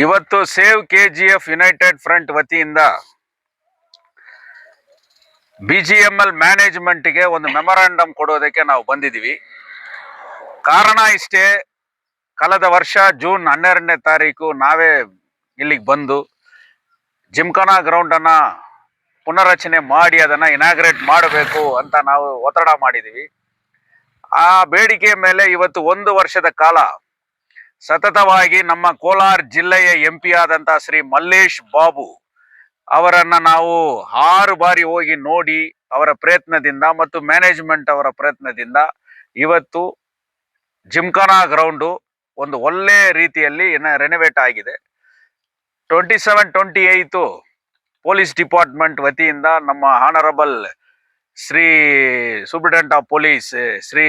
ಇವತ್ತು save KGF United front ವತಿಯಿಂದ BGML ಮ್ಯಾನೇಜ್ಮೆಂಟ್ಗೆ ಒಂದು ಮೆಮೊರಾಂಡಮ್ ಕೊಡೋದಕ್ಕೆ ನಾವು ಬಂದಿದ್ದೀವಿ. ಕಾರಣ ಇಷ್ಟೇ, ಕಳೆದ ವರ್ಷ ಜೂನ್ 12ನೇ ತಾರೀಕು ನಾವೇ ಇಲ್ಲಿಗೆ ಬಂದು ಜಿಮ್ಖಾನಾ ಗ್ರೌಂಡನ್ನು ಪುನರಚನೆ ಮಾಡಿ ಅದನ್ನು ಇನಾಗ್ರೇಟ್ ಮಾಡಬೇಕು ಅಂತ ನಾವು ಒತ್ತಡ ಮಾಡಿದ್ದೀವಿ. ಆ ಬೇಡಿಕೆ ಮೇಲೆ ಇವತ್ತು 1 ವರ್ಷದ ಕಾಲ ಸತತವಾಗಿ ನಮ್ಮ ಕೋಲಾರ ಜಿಲ್ಲೆಯ MP ಆದಂಥ ಶ್ರೀ ಮಲ್ಲೇಶ್ ಬಾಬು ಅವರನ್ನ ನಾವು 6 ಬಾರಿ ಹೋಗಿ ನೋಡಿ ಅವರ ಪ್ರಯತ್ನದಿಂದ ಮತ್ತು ಮ್ಯಾನೇಜ್ಮೆಂಟ್ ಅವರ ಪ್ರಯತ್ನದಿಂದ ಇವತ್ತು ಜಿಮ್ಖಾನಾ ಗ್ರೌಂಡು ಒಂದು ಒಳ್ಳೆ ರೀತಿಯಲ್ಲಿ ರೆನೋವೇಟ್ ಆಗಿದೆ. 27-28 ಪೊಲೀಸ್ ಡಿಪಾರ್ಟ್ಮೆಂಟ್ ವತಿಯಿಂದ ನಮ್ಮ honourable Shri superintendent of police Shri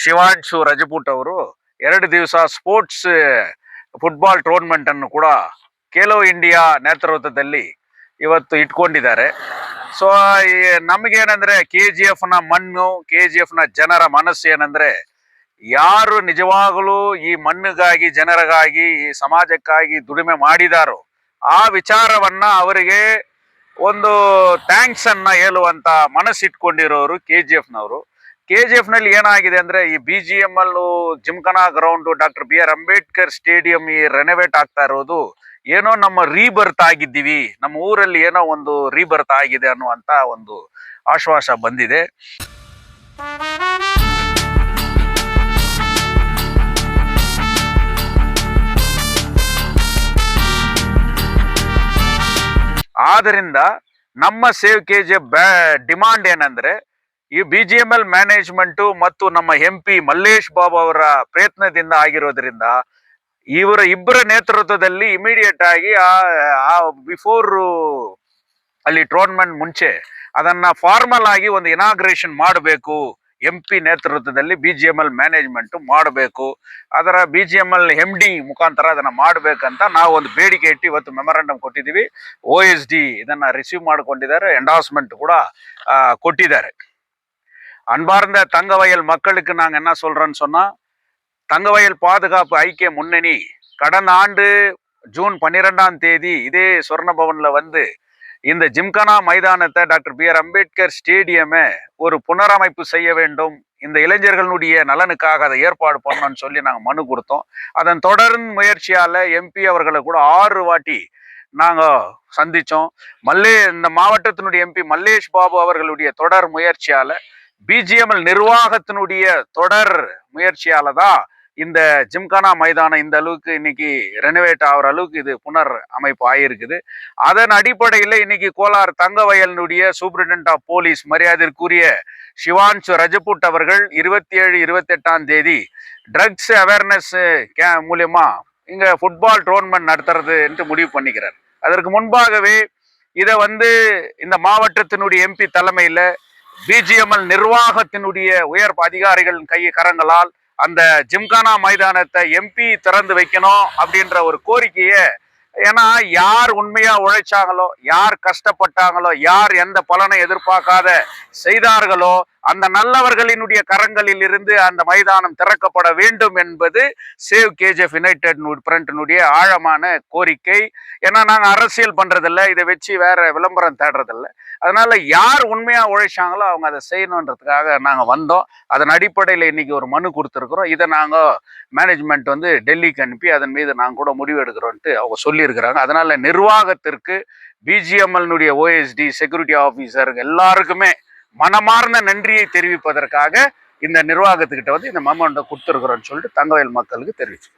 Shivanshu Rajput ಅವರು 2 ದಿವಸ ಸ್ಪೋರ್ಟ್ಸ್ ಫುಟ್ಬಾಲ್ ಟೂರ್ನಮೆಂಟ್ ಅನ್ನು ಕೂಡ ಖೇಲೋ ಇಂಡಿಯಾ ನೇತೃತ್ವದಲ್ಲಿ ಇವತ್ತು ಇಟ್ಕೊಂಡಿದ್ದಾರೆ. ಸೊ ನಮಗೇನಂದ್ರೆ KGFನ ಮಣ್ಣು, KGFನ ಜನರ ಮನಸ್ಸು ಏನಂದ್ರೆ, ಯಾರು ನಿಜವಾಗಲೂ ಈ ಮಣ್ಣಿಗಾಗಿ, ಜನರಿಗಾಗಿ, ಈ ಸಮಾಜಕ್ಕಾಗಿ ದುಡಿಮೆ ಮಾಡಿದಾರೋ ಆ ವಿಚಾರವನ್ನ ಅವರಿಗೆ ಒಂದು ಥ್ಯಾಂಕ್ಸ್ ಅನ್ನ ಹೇಳುವಂತ ಮನಸ್ಸಿಟ್ಕೊಂಡಿರೋರು KGFನವರು. KGFನಲ್ಲಿ ಏನಾಗಿದೆ ಅಂದ್ರೆ, ಈ BGML Gymkhana ground, doctor BR Ambedkar stadium ಈ ರೆನೋವೇಟ್ ಆಗ್ತಾ ಇರೋದು ಏನೋ ನಮ್ಮ ರೀಬರ್ತ್ ಆಗಿದ್ದೀವಿ, ನಮ್ಮ ಊರಲ್ಲಿ ಏನೋ ಒಂದು ರೀಬರ್ತ್ ಆಗಿದೆ ಅನ್ನುವಂತ ಒಂದು ಆಶ್ವಾಸ ಬಂದಿದೆ. ಆದ್ದರಿಂದ ನಮ್ಮ ಸೇವ್ KGF ಡಿಮಾಂಡ್ ಏನಂದ್ರೆ, ಈ BGML ಮ್ಯಾನೇಜ್ಮೆಂಟು ಮತ್ತು ನಮ್ಮ MP ಮಲ್ಲೇಶ್ ಬಾಬು ಅವರ ಪ್ರಯತ್ನದಿಂದ ಆಗಿರೋದ್ರಿಂದ ಇವರ ಇಬ್ಬರ ನೇತೃತ್ವದಲ್ಲಿ ಇಮಿಡಿಯೇಟ್ ಆಗಿ ಬಿಫೋರ್ ಅಲ್ಲಿ ಟೂರ್ನಮೆಂಟ್ ಮುಂಚೆ ಅದನ್ನ ಫಾರ್ಮಲ್ ಆಗಿ ಒಂದು ಇನಾಗ್ರೇಷನ್ ಮಾಡಬೇಕು, MP ನೇತೃತ್ವದಲ್ಲಿ BGML ಮ್ಯಾನೇಜ್ಮೆಂಟ್ ಮಾಡಬೇಕು, ಅದರ BGML MD ಮುಖಾಂತರ ಅದನ್ನ ಮಾಡಬೇಕಂತ ನಾವು ಒಂದು ಬೇಡಿಕೆ ಇಟ್ಟು ಇವತ್ತು ಮೆಮೊರಾಂಡಮ್ ಕೊಟ್ಟಿದ್ದೀವಿ. OSD ಇದನ್ನ ರಿಸೀವ್ ಮಾಡಿಕೊಂಡಿದ್ದಾರೆ, ಎಂಡಾರ್ಸ್ಮೆಂಟ್ ಕೂಡ ಕೊಟ್ಟಿದ್ದಾರೆ. அன்பார்ந்த தங்கவயல் மக்களுக்கு நாங்கள் என்ன சொல்கிறோன்னு சொன்னால், தங்கவயல் பாதுகாப்பு ஐக்கிய முன்னணி கடந்த ஆண்டு ஜூன் 12ஆம் தேதி இதே சொர்ணபவனில் வந்து இந்த ஜிம்கானா மைதானத்தை டாக்டர் BR அம்பேத்கர் ஸ்டேடியமை ஒரு புனரமைப்பு செய்ய வேண்டும், இந்த இளைஞர்களுடைய நலனுக்காக அதை ஏற்பாடு பண்ணணும்னு சொல்லி நாங்கள் மனு கொடுத்தோம். அதன் தொடர்ந்து முயற்சியால் MP அவர்களை கூட 6 வாட்டி நாங்கள் சந்தித்தோம். இந்த மாவட்டத்தினுடைய MP மல்லேஷ் பாபு அவர்களுடைய தொடர் முயற்சியால், BGML நிர்வாகத்தினுடைய தொடர் முயற்சியால தான் இந்த ஜிம்கானா மைதானம் இந்த அளவுக்கு இன்னைக்கு ரெனோவேட் ஆகிற அளவுக்கு இது புனர் அமைப்பு ஆகியிருக்குது. அதன் அடிப்படையில் இன்னைக்கு கோலார் தங்கவயலினுடைய சூப்பரிண்டென்டென்ட் ஆஃப் போலீஸ் மரியாதைக்குரிய சிவான்சு ரஜபுட் அவர்கள் 27-28ஆம் தேதி ட்ரக்ஸ் அவேர்னஸ் மூலியமா இங்க ஃபுட்பால் டூர்னமெண்ட் நடத்துறது என்று முடிவு பண்ணிக்கிறார். அதற்கு முன்பாகவே இதை வந்து இந்த மாவட்டத்தினுடைய MP தலைமையில BGML நிர்வாகத்தினுடைய உயர் அதிகாரிகள் கரங்களால் அந்த ஜிம்கானா மைதானத்தை MP திறந்து வைக்கணும் அப்படின்ற ஒரு கோரிக்கையை, ஏன்னா யார் உண்மையா உழைச்சாங்களோ, யார் கஷ்டப்பட்டாங்களோ, யார் எந்த பலனை எதிர்பார்க்காத செய்தார்களோ அந்த நல்லவர்களினுடைய கரங்களில் இருந்து அந்த மைதானம் திறக்கப்பட வேண்டும் என்பது சேவ் KGF யுனைடெட் ஃப்ரண்ட்டினுடைய ஆழமான கோரிக்கை. ஏன்னா நாங்கள் அரசியல் பண்றதில்ல, இதை வச்சு வேற விளம்பரம் தேடுறதில்ல. அதனால யார் உண்மையா உழைச்சாங்களோ அவங்க அதை செய்யணுன்றதுக்காக நாங்கள் வந்தோம். அதன் அடிப்படையில் இன்னைக்கு ஒரு மனு கொடுத்துருக்குறோம். இதை நாங்கள் மேனேஜ்மெண்ட் வந்து டெல்லிக்கு அனுப்பி அதன் மீது நாங்கள் கூட முடிவு எடுக்கிறோன்ட்டு அவங்க சொல்லியிருக்கிறாங்க. அதனால நிர்வாகத்திற்கு, BGML OSD செக்யூரிட்டி ஆஃபீஸர் எல்லாருக்குமே மனமார்ந்த நன்றியை தெரிவிப்பதற்காக இந்த நிர்வாகத்துக்கிட்ட வந்து இந்த மெமோராண்டை கொடுத்துருக்குறோன்னு சொல்லிட்டு தங்கவயல் மக்களுக்கு தெரிவிச்சு.